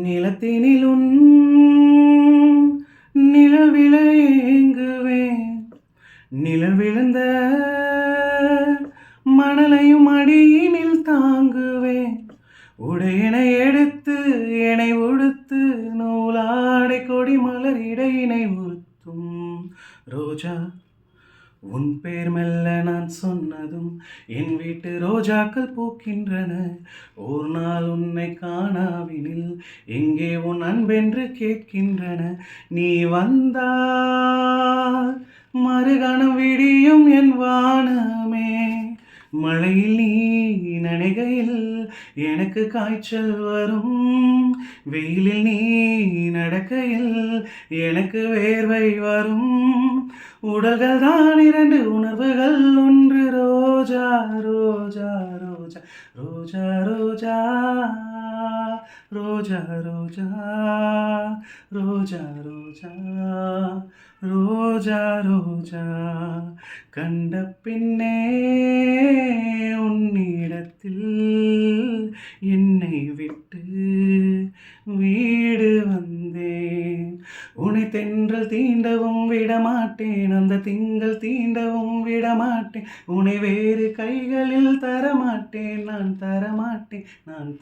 நிலத்தினிலும் நிலவில ஏங்குவேன். நிலவிழுந்த மணலையும் அடியினில் தாங்குவேன். உடையினை எடுத்து என்னை உடுத்து நூலாடை கொடி மலர் இடையினை உறுத்தும் ரோஜா உன் பேர் மெல்ல நான் சொன்னதும் என் வீட்டு ரோஜாக்கள் பூக்கின்றன. ஒரு நாள் உன்னை காணாவினில் எங்கே உன் அன்பென்று கேட்கின்றன. நீ வந்தால் மறுகணம் விடியும் என் வானமே. மழையில் நீ நனைகையில் எனக்கு காய்ச்சல் வரும். வெயிலில் நீ நடக்கையில் எனக்கு வேர்வை வரும். உடல்கள் தான் இரண்டு, உணர்வுகள் ஒன்று. ரோஜா ரோஜா ரோஜா ரோஜா ரோஜா ரோஜா ரோஜா ரோஜா ரோஜா ரோஜா ரோஜா கண்ட பின்னே உன்னிடத்தில் என்னை விட்டு வீடு வந்தேன். உன்னை தென்றல் தீண்டவும் விடமாட்டேன், அந்த திங்கள் தீண்டவும் விடமாட்டேன். உன்னை வேறு கைகளில் தரமாட்டேன், நான் தரமாட்டேன், நான்